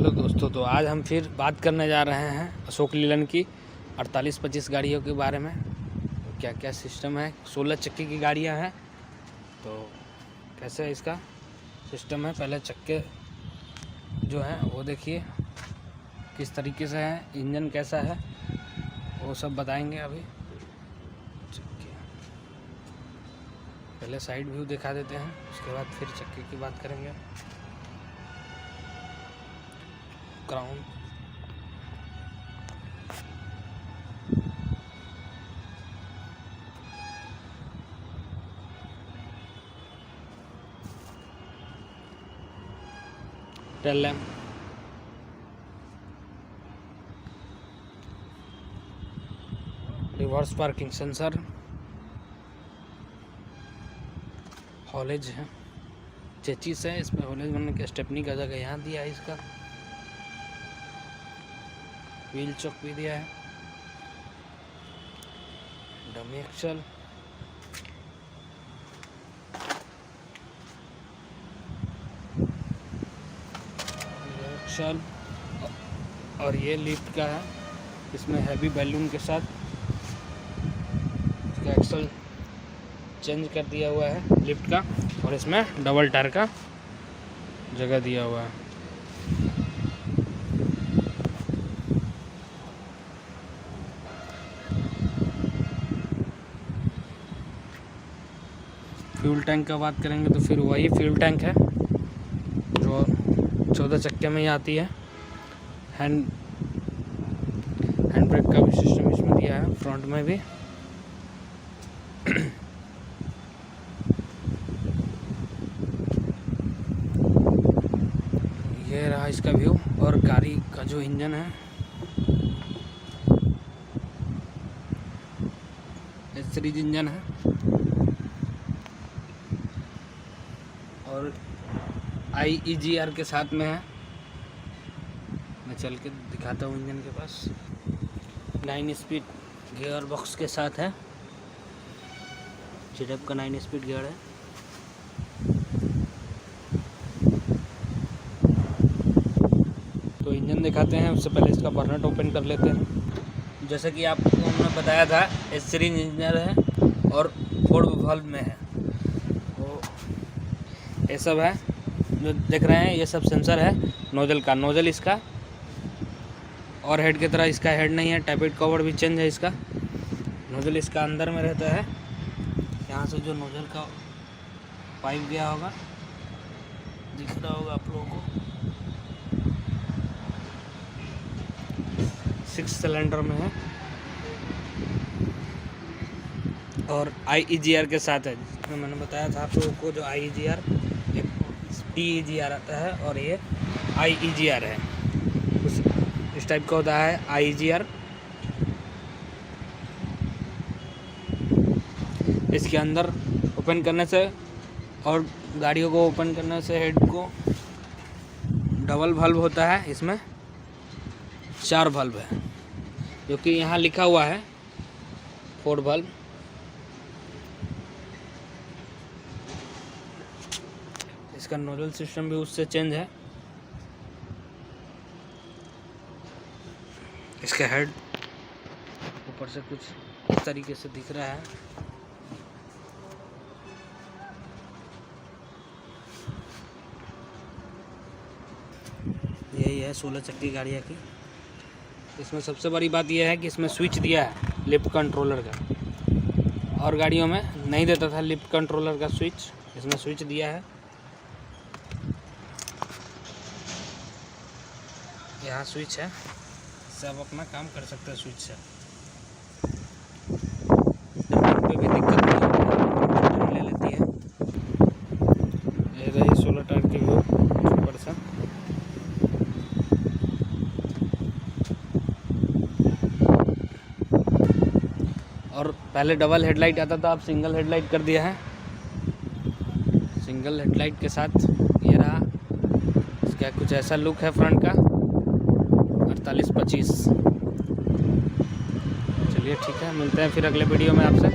Hello दोस्तों, तो आज हम फिर बात करने जा रहे हैं अशोक लीलैंड की 48-25 गाड़ियों के बारे में। क्या क्या सिस्टम है, 16 चक्के की गाड़ियां हैं, तो कैसे इसका सिस्टम है। पहले चक्के जो हैं वो देखिए किस तरीके से है, इंजन कैसा है, वो सब बताएंगे अभी। चक्के पहले साइड व्यू दिखा देते हैं, उसके बाद फिर चक्के की बात करेंगे। Crown tail lamp, reverse parking sensor, haulage है, चेचिस है, इसमें हॉलेज बनने के स्टेपनी का जगह यहाँ दिया है। इसका व्हील चॉक भी दिया है, डमी एक्सल, और ये लिफ्ट का है, इसमें हैवी बैलून के साथ इसका एक्सल चेंज कर दिया हुआ है लिफ्ट का, और इसमें डबल टायर का जगह दिया हुआ है। फ्यूल टैंक का बात करेंगे तो फिर वही फ्यूल टैंक है जो 14 चक्के में ही आती है। हैंड ब्रेक का भी सिस्टम इसमें दिया है, फ्रंट में भी। ये रहा इसका व्यू। और गाड़ी का जो इंजन है सीरीज इंजन है, और IEGR के साथ में है। मैं चल के दिखाता हूँ इंजन के पास। 9 स्पीड गियर बॉक्स के साथ है, ZF का 9 स्पीड गियर है। तो इंजन दिखाते हैं, उससे पहले इसका बर्नट ओपन कर लेते हैं। जैसे कि आपको हमने बताया था, एस सीरीज इंजन है और 4 वाल्व में है। तो ये सब है जो देख रहे हैं, ये सब सेंसर है नोजल का। नोजल इसका और हेड की तरह इसका हेड नहीं है, टैपेट कवर भी चेंज है इसका। नोजल इसका अंदर में रहता है, यहाँ से जो नोजल का पाइप गया होगा दिख रहा होगा आप लोगों को। 6 सिलेंडर में है और IEGR के साथ है, जिसमें मैंने बताया था आप लोगों को। जो IEGR, एक PEGR आता है और ये IEGR है। इस टाइप का होता है IEGR। इसके अंदर ओपन करने से और गाड़ियों को ओपन करने से हेड को डबल वाल्व होता है। इसमें 4 वाल्व है, जो कि यहाँ लिखा हुआ है 4 वाल्व। इसका नोजल सिस्टम भी उससे चेंज है। इसका हेड ऊपर से कुछ इस तरीके से दिख रहा है। यही है 16 चक्की गाड़ियाँ की। इसमें सबसे बड़ी बात यह है कि इसमें स्विच दिया है लिफ्ट कंट्रोलर का, और गाड़ियों में नहीं देता था लिफ्ट कंट्रोलर का स्विच, इसमें स्विच दिया है। यहाँ स्विच है, इससे आप अपना काम कर सकते हैं स्विच से। पे भी दिक्कत नहीं ले लेती है। ये रही 16 टायर की व्यू ऊपर से। और पहले डबल हेडलाइट आता था, अब सिंगल हेडलाइट कर दिया है। सिंगल हेडलाइट के साथ ये रहा। इसका कुछ ऐसा लुक है फ्रंट का। 48-25। चलिए ठीक है, मिलते हैं फिर अगले वीडियो में आपसे।